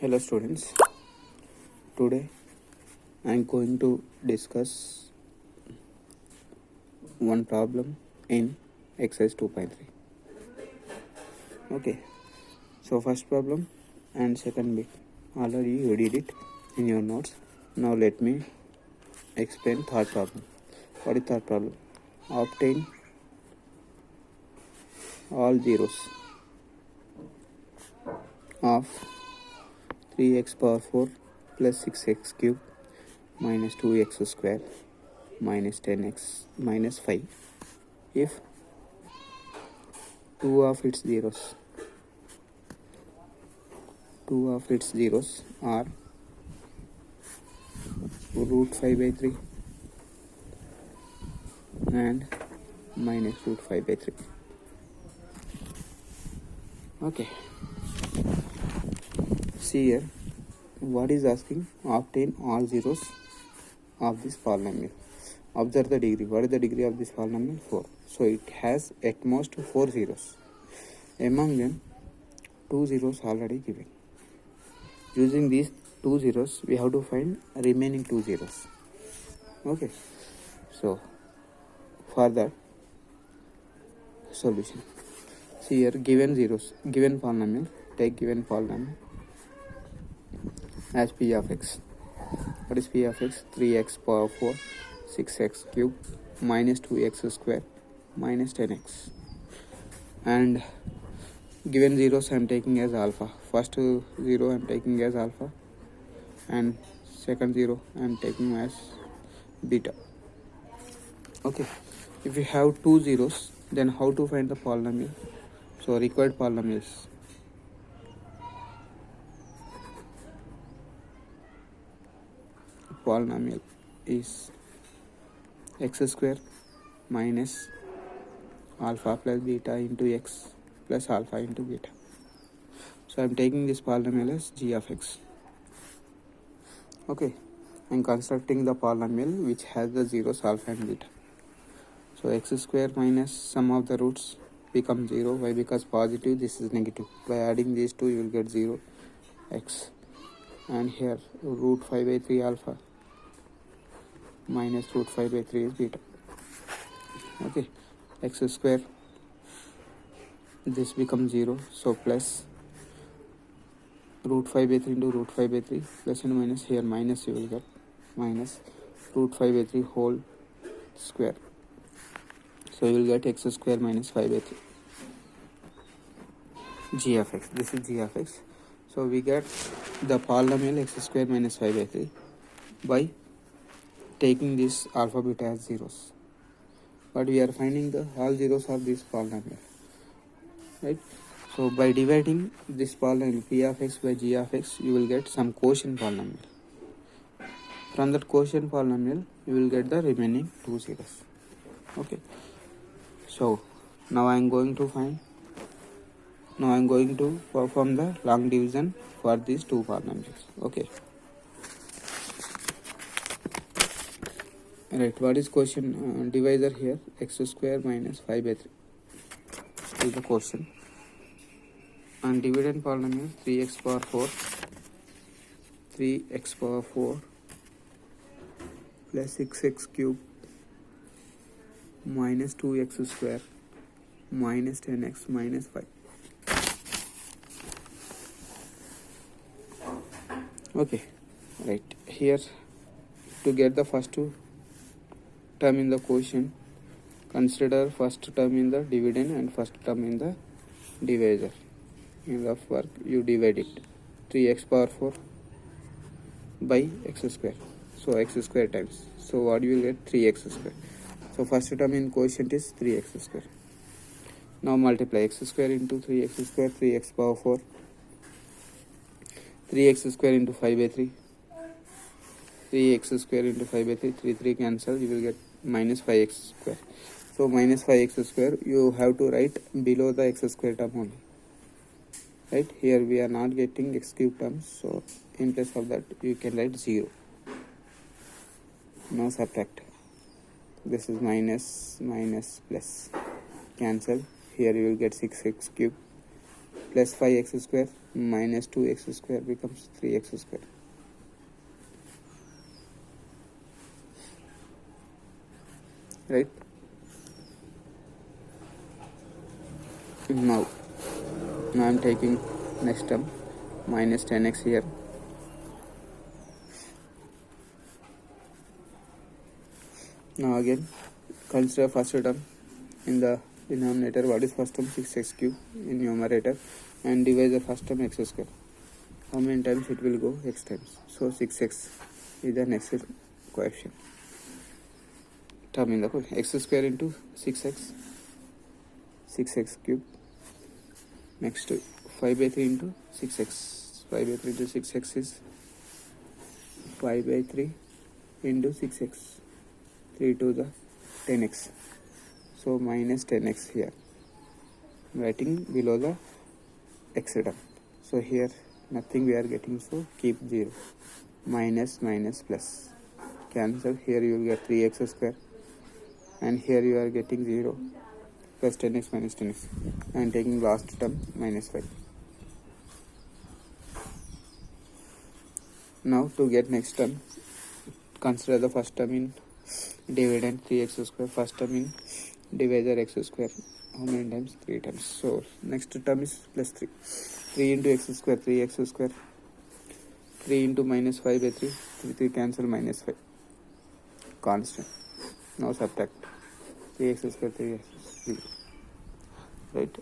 Hello students, today I am going to discuss one problem in exercise 2.3. Okay, so first problem and second bit already you did it in your notes. Now let me explain third problem. What is third problem? Obtain all zeros of 3x power 4 plus 6x cube minus 2x square minus 10x minus 5 if two of its zeros are root 5 by 3 and minus root 5 by 3. Okay, see here what is asking: obtain all zeros of this polynomial. Observe the degree. What is the degree of this polynomial? 4. So it has at most 4 zeros. Among them, 2 zeros already given. Using these 2 zeros, we have to find remaining 2 zeros. Okay. So for that, solution. See here, given zeros, given polynomial. Take given polynomial as p of x. What is p of x? 3x power 4, 6x cube minus 2x square minus 10x. And given zeros I am taking as alpha. First 0 I am taking as alpha and second 0 I am taking as beta. Okay, if we have 2 zeros, then how to find the polynomial? So required polynomials. Polynomial is x square minus alpha plus beta into x plus alpha into beta. So I am taking this polynomial as g of x. Okay, I am constructing the polynomial which has the zeros alpha and beta. So x square minus sum of the roots becomes 0. Why? Because positive, this is negative. By adding these two you will get 0 x, and here root 5 by 3 alpha minus root 5 by 3 is beta. Okay, x square, this becomes 0, so plus root 5 by 3 into root 5 by 3 plus and minus, here minus you will get minus root 5 by 3 whole square. So you will get x square minus 5 by 3. G of x. This is g of x. So we get the polynomial x square minus 5 by 3 by taking this alpha beta as zeros. But we are finding the all zeros of this polynomial. Right? So by dividing this polynomial p of x by g of x, you will get some quotient polynomial. From that quotient polynomial, you will get the remaining 2 zeros. Okay. So now I am going to perform the long division for these two polynomials. Okay. Right. What is quotient divisor here? X square minus 5 by 3 is the quotient. And dividend polynomial 3x power 4 plus 6x cube minus 2x square minus 10x minus 5. Okay, right. Here to get the first two term in the quotient, consider first term in the dividend and first term in the divisor. In the work you divide it, 3x power 4 by x square. So x square times. So what you will get? 3x square. So first term in quotient is 3x square. Now multiply x square into 3x square, 3x power 4, 3x square into 5 by 3, 3x square into 5 by 3, 3 cancel, you will get minus 5x square. So minus 5x square you have to write below the x square term only. Right, here we are not getting x cube terms, so in place of that you can write 0. Now subtract. This is minus plus, cancel. Here you will get 6x cube plus 5x square minus 2x square becomes 3x square. Right? Now I am taking next term minus 10x here. Now again consider first term in the denominator. What is first term? 6x cube in numerator, and divide the first term x square. How many times it will go? X times. So 6x is the next coefficient term in the equation. X square into 6x cube. Next 5 by 3 into 6x. 5 by 3 into 6x is 5 by 3 into 6x. 3 to the 10x. So minus 10x here. Writing below the x term. So here nothing we are getting, so keep 0. Minus minus plus. Cancel. Here you will get 3x square. And here you are getting 0. Plus 10x minus 10x. I am taking last term minus 5. Now to get next term, consider the first term in dividend 3x square, first term in divisor x square. How many times? 3 times. So next term is plus 3. 3 into x square, 3x square. 3 into minus 5 by 3. 3 cancel, minus 5. Constant. Now subtract. 3x square, 3x 3. Right?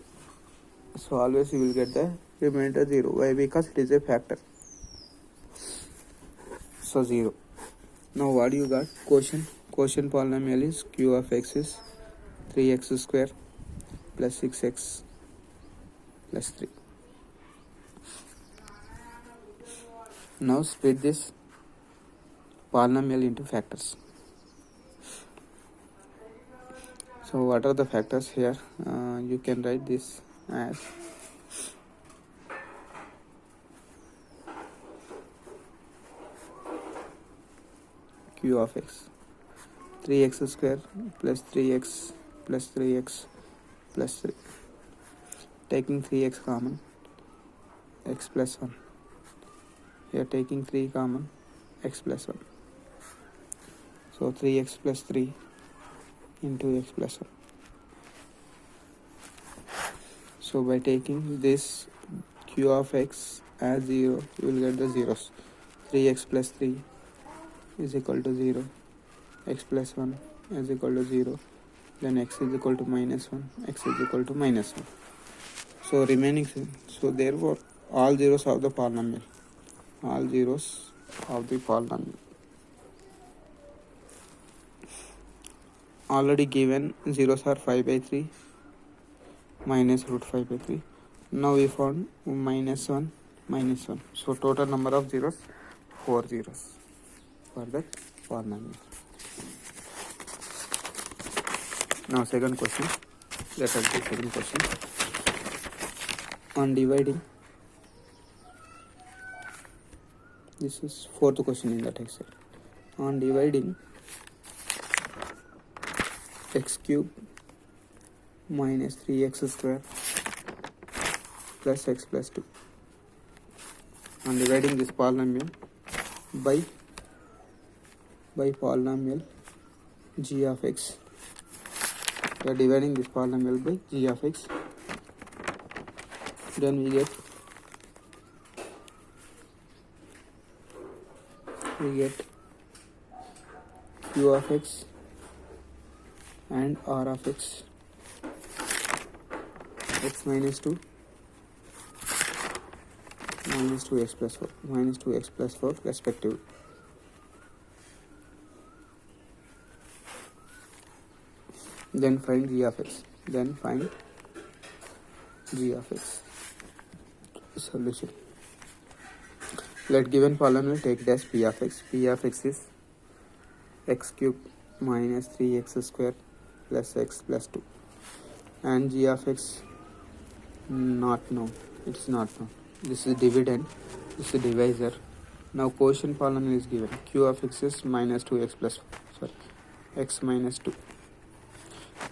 So always you will get the remainder 0. Why? Because it is a factor. So 0. Now what you got? Quotient polynomial is q of x is 3x square plus 6x plus 3. Now split this polynomial into factors. So what are the factors here? You can write this as q of x 3x square plus 3x plus 3x plus 3. Taking 3x common, x plus 1. Here taking 3 common, x plus 1. So 3x plus 3 into x plus 1. So by taking this q of x as 0, you will get the zeros. 3x plus 3 is equal to 0. X plus 1 is equal to 0. Then x is equal to minus 1. X is equal to minus 1. So remaining, so therefore all zeros of the polynomial. All zeros of the polynomial. Already given zeros are 5 by 3 minus root 5 by 3. Now we found minus 1 minus 1. So total number of zeros 4 zeros for that polynomial. Now second question. Let us do second question. On dividing, this is fourth question in that Excel. On dividing x cube minus 3x square plus x plus 2. On dividing this polynomial by polynomial g of x. We are dividing this polynomial by g of x. Then we get q of x and r of x minus 2 minus 2x plus 4 minus 2x plus 4 respectively. Then find g of x. Solution. Let given polynomial take it as p of x. P of x is x cube minus 3x square plus x plus 2. And g of x not known. It's not known. This is dividend. This is divisor. Now quotient polynomial is given. Q of x is minus 2x plus x minus 2.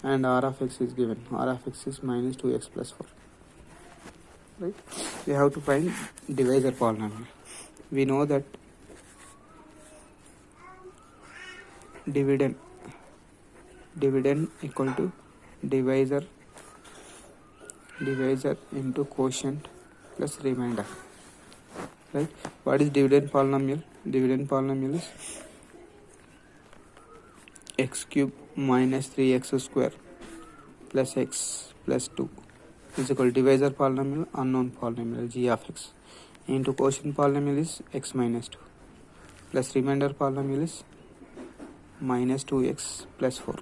And r of x is given. R of x is minus 2x plus 4. right? We have to find divisor polynomial. We know that dividend equal to divisor into quotient plus remainder, right? What is dividend polynomial? Dividend polynomial is x cube minus 3x square plus x plus 2 is equal to divisor polynomial, unknown polynomial g of x, into quotient polynomial is x minus 2 plus remainder polynomial is minus 2x plus 4.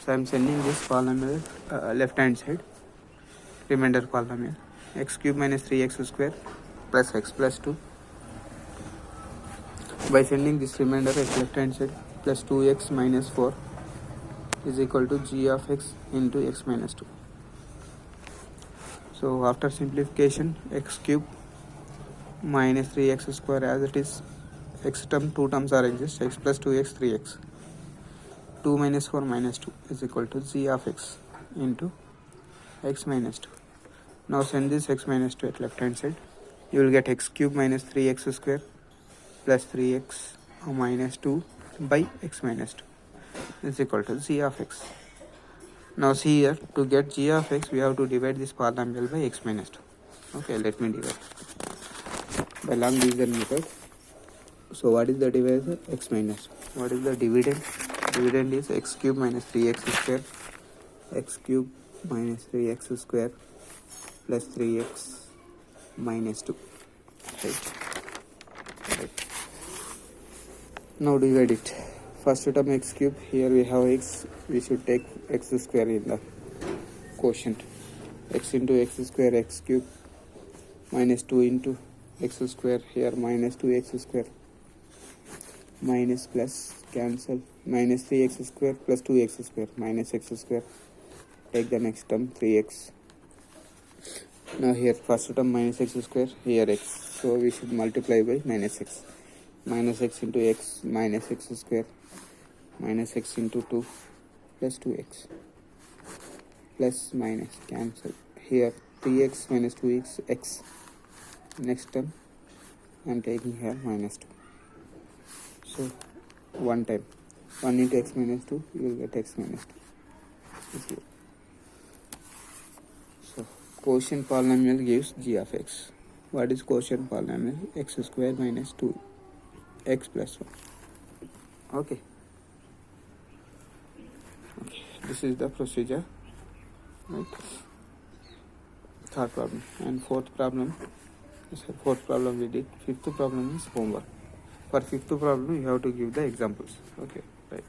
So I am sending this polynomial left hand side, remainder polynomial x cube minus 3x square plus x plus 2. By sending this remainder at left hand side, plus 2x minus 4 is equal to g of x into x minus 2. So after simplification, x cube minus 3x square as it is, x term, two terms are exist, x plus 2x 3x, 2 minus 4 minus 2 is equal to g of x into x minus 2. Now send this x minus 2 at left hand side, you will get x cube minus 3x square plus 3x minus 2 by x minus 2 is equal to g of x. Now see here, to get g of x we have to divide this polynomial by x minus 2. Okay, let me divide by long division method. So what is the divisor? X minus 2. What is the dividend? Dividend is x cube minus 3x square, x cube minus 3x square plus 3x minus 2, right? Now divide it. First term x cube, here we have x, we should take x square in the quotient. X into x square, x cube, minus 2 into x square, here minus 2x square, minus plus cancel, minus 3x square plus 2x square, minus x square, take the next term 3x. Now here first term minus x square, here x, so we should multiply by minus x. Minus x into x minus x square minus x into 2 plus 2x plus minus cancel, here 3x minus 2x x, next term I am taking here minus 2. So one time 1 into x minus 2, you will get x minus 2. So quotient polynomial gives g of x. What is quotient polynomial? X square minus 2 x plus 1. Okay, this is the procedure, right? Third problem and fourth problem we did. Fifth problem is homework. For fifth problem you have to give the examples. Okay, right.